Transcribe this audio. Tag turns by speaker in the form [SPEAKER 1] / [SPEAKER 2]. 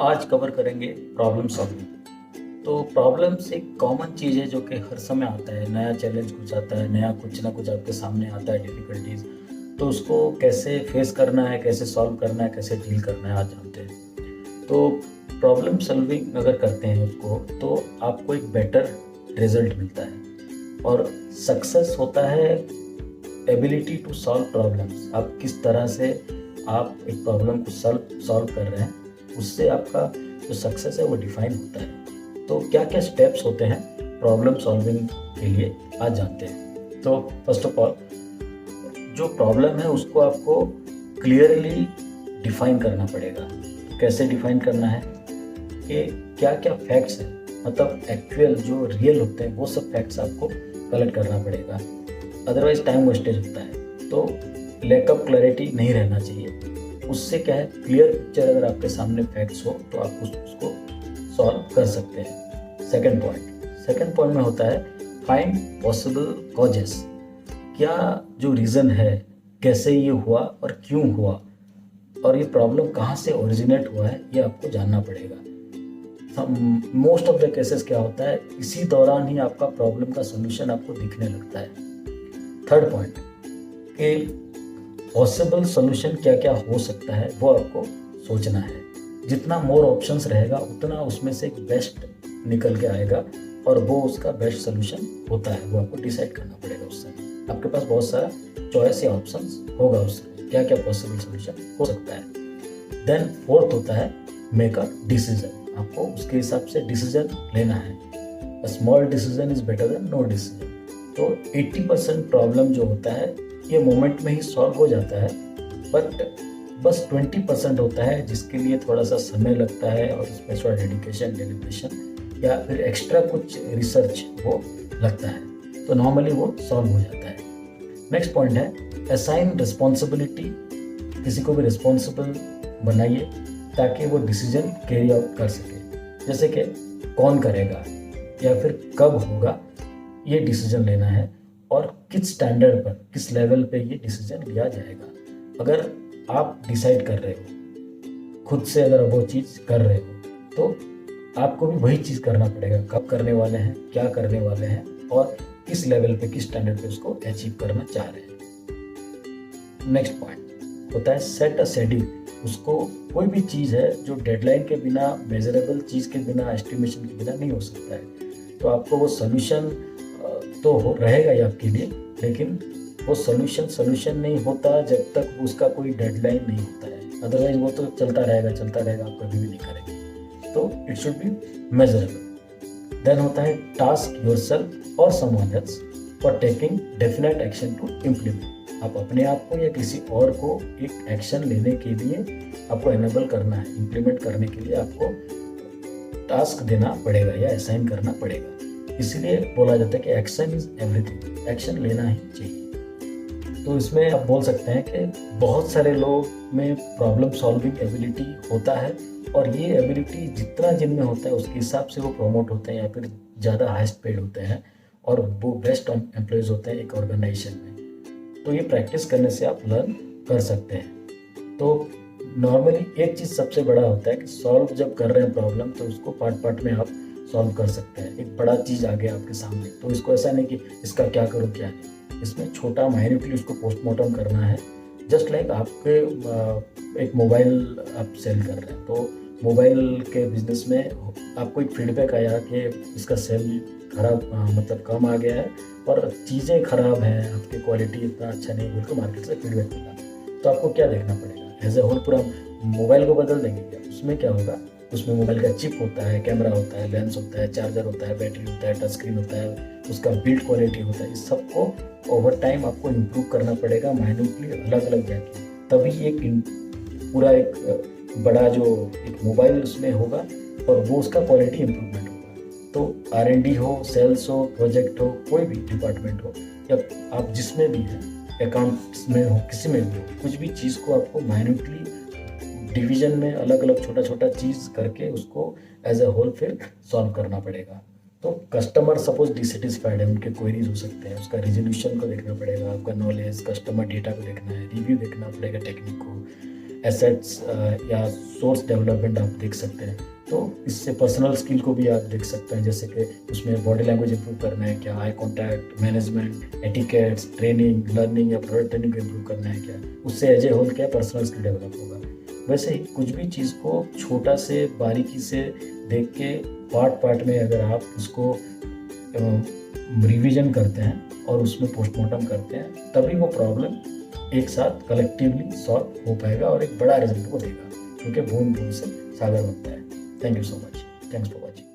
[SPEAKER 1] आज कवर करेंगे problem solving. तो प्रॉब्लम्स एक कॉमन चीज़ है जो कि हर समय आता है, नया चैलेंज कुछ आता है, नया कुछ ना कुछ आपके सामने आता है डिफ़िकल्टीज। तो उसको कैसे फेस करना है, कैसे सॉल्व करना है, कैसे डील करना है, आज जानते हैं। तो प्रॉब्लम सॉल्विंग अगर करते हैं उसको, तो आपको एक बेटर रिजल्ट मिलता है। और सक्सेस होता है एबिलिटी टू सॉल्व प्रॉब्लम्स। आप किस तरह से आप एक प्रॉब्लम को सॉल्व कर रहे हैं, उससे आपका जो सक्सेस है वो डिफाइन होता है। तो क्या क्या स्टेप्स होते हैं प्रॉब्लम सॉल्विंग के लिए, आज जानते हैं। तो फर्स्ट ऑफ ऑल, जो प्रॉब्लम है उसको आपको क्लियरली डिफाइन करना पड़ेगा। तो कैसे डिफाइन करना है कि क्या क्या फैक्ट्स हैं, मतलब एक्चुअल जो रियल होते हैं वो सब फैक्ट्स आपको कलेक्ट करना पड़ेगा, अदरवाइज टाइम वेस्टेज होता है। तो लैक ऑफ क्लैरिटी नहीं रहना चाहिए। उससे क्या है, क्लियर पिक्चर अगर आपके सामने फैक्ट्स हो तो आप उसको सॉल्व कर सकते हैं। सेकंड पॉइंट में होता है फाइंड पॉसिबल कॉजेस। क्या जो रीज़न है, कैसे ये हुआ और क्यों हुआ, और ये प्रॉब्लम कहाँ से ओरिजिनेट हुआ है, ये आपको जानना पड़ेगा। मोस्ट ऑफ द केसेस क्या होता है, इसी दौरान ही आपका प्रॉब्लम का सोल्यूशन आपको दिखने लगता है। थर्ड पॉइंट कि पॉसिबल सोल्यूशन क्या क्या हो सकता है वो आपको सोचना है। जितना मोर ऑप्शंस रहेगा उतना उसमें से एक बेस्ट निकल के आएगा, और वो उसका बेस्ट सोल्यूशन होता है, वो आपको डिसाइड करना पड़ेगा। उस समय आपके पास बहुत सारा चॉइस या ऑप्शंस होगा, उस समय क्या क्या पॉसिबल सोल्यूशन हो सकता है। देन फोर्थ होता है मेक अ डिसीजन। आपको उसके हिसाब से डिसीजन लेना है। Small decision is better than no decision. तो 80% प्रॉब्लम जो होता है ये मोमेंट में ही सॉल्व हो जाता है, बट बस 20% होता है जिसके लिए थोड़ा सा समय लगता है, और उसमें थोड़ा डेडिकेशन, डेलिब्रेशन या फिर एक्स्ट्रा कुछ रिसर्च वो लगता है। तो नॉर्मली वो सॉल्व हो जाता है। नेक्स्ट पॉइंट है असाइन रिस्पॉन्सिबिलिटी। किसी को भी रिस्पॉन्सिबल बनाइए ताकि वो डिसीजन कैरी आउट कर सके। जैसे कि कौन करेगा या फिर कब होगा, ये डिसीजन लेना है, और किस स्टैंडर्ड पर, किस लेवल पे ये डिसीजन लिया जाएगा। अगर आप डिसाइड कर रहे हो खुद से, अगर वो चीज़ कर रहे हो, तो आपको भी वही चीज़ करना पड़ेगा। कब करने वाले हैं, क्या करने वाले हैं, और किस लेवल पे, किस स्टैंडर्ड पे उसको अचीव करना चाह रहे हैं। नेक्स्ट पॉइंट होता है सेट अ शेड्यूल। उसको कोई भी चीज़ है जो डेडलाइन के बिना, मेजरेबल चीज़ के बिना, एस्टिमेशन के बिना नहीं हो सकता है। तो आपको वो सोल्यूशन तो रहेगा ही आपके लिए, लेकिन वो सोल्यूशन नहीं होता जब तक उसका कोई डेडलाइन नहीं होता है। अदरवाइज वो तो चलता रहेगा, आप कभी भी नहीं करेंगे। तो it should be measurable. Then होता है टास्क योरसेल्फ और someone else for taking definite action to implement. आप अपने आप को या किसी और को एक एक्शन लेने के लिए आपको एनेबल करना है, इम्प्लीमेंट करने के लिए आपको टास्क देना पड़ेगा या असाइन करना पड़ेगा। इसीलिए बोला जाता है कि एक्शन इज एवरीथिंग। एक्शन लेना ही चाहिए। तो इसमें आप बोल सकते हैं कि बहुत सारे लोग में प्रॉब्लम सॉल्विंग एबिलिटी होता है, और ये एबिलिटी जितना जिनमें होता है उसके हिसाब से वो प्रमोट होते हैं या फिर ज़्यादा हाईएस्ट पेड होते हैं, और वो बेस्ट एम्प्लॉयज़ होते हैं एक ऑर्गेनाइजेशन में। तो ये प्रैक्टिस करने से आप लर्न कर सकते हैं। तो नॉर्मली एक चीज़ सबसे बड़ा होता है कि सॉल्व जब कर रहे हैं प्रॉब्लम, तो उसको पार्ट में आप सॉल्व कर सकते हैं। एक बड़ा चीज़ आ गया आपके सामने, तो इसको ऐसा नहीं कि इसका क्या करूँ क्या नहीं, इसमें छोटा माइन्यूटली उसको पोस्टमार्टम करना है। जस्ट लाइक आपके एक मोबाइल आप सेल कर रहे हैं, तो मोबाइल के बिजनेस में आपको एक फीडबैक आया कि इसका सेल खराब, मतलब कम आ गया है और चीज़ें ख़राब हैं, आपकी क्वालिटी इतना अच्छा नहीं, बोल के मार्केट से फीडबैक मिला। तो आपको क्या देखना पड़ेगा, एज ए होल पूरा मोबाइल को बदल देंगे क्या? उसमें क्या होगा, उसमें मोबाइल का चिप होता है, कैमरा होता है, लेंस होता है, चार्जर होता है, बैटरी होता है, टच स्क्रीन होता है, उसका बिल्ड क्वालिटी होता है। इस सबको ओवर टाइम आपको इम्प्रूव करना पड़ेगा, माइन्यूटली अलग अलग जाके, तभी एक पूरा एक बड़ा जो एक मोबाइल उसमें होगा और वो उसका क्वालिटी इम्प्रूवमेंट होगा। तो R&D हो, सेल्स हो, प्रोजेक्ट हो, कोई भी डिपार्टमेंट हो, या आप जिसमें भी हैं, अकाउंट्स में हो, किसी में भी हो, कुछ भी चीज़ को आपको माइन्यूटली डिवीजन में अलग अलग छोटा छोटा चीज़ करके उसको एज ए होल फिर सॉल्व करना पड़ेगा। तो कस्टमर सपोज डिससेटिस्फाइड है, उनके क्वेरीज हो सकते हैं, उसका रिजोल्यूशन को देखना पड़ेगा, आपका नॉलेज, कस्टमर डेटा को देखना है, रिव्यू देखना पड़ेगा टेक्निक को, एसेट्स या सोर्स डेवलपमेंट आप देख सकते हैं। तो इससे पर्सनल स्किल को भी आप देख सकते हैं, जैसे कि उसमें बॉडी लैंग्वेज इंप्रूव करना है क्या, eye contact management, etiquettes, training, learning या प्रोडक्ट ट्रेनिंग को इंप्रूव करना है क्या, उससे एज ए होल क्या पर्सनल स्किल डेवलप होगा। वैसे ही कुछ भी चीज़ को छोटा से बारीकी से देख के पार्ट में अगर आप उसको रिवीजन करते हैं और उसमें पोस्टमार्टम करते हैं, तभी वो प्रॉब्लम एक साथ कलेक्टिवली सॉल्व हो पाएगा और एक बड़ा रिजल्ट को देगा, क्योंकि बूंद बूंद से सागर बनता है। Thank you so much. Thanks for watching.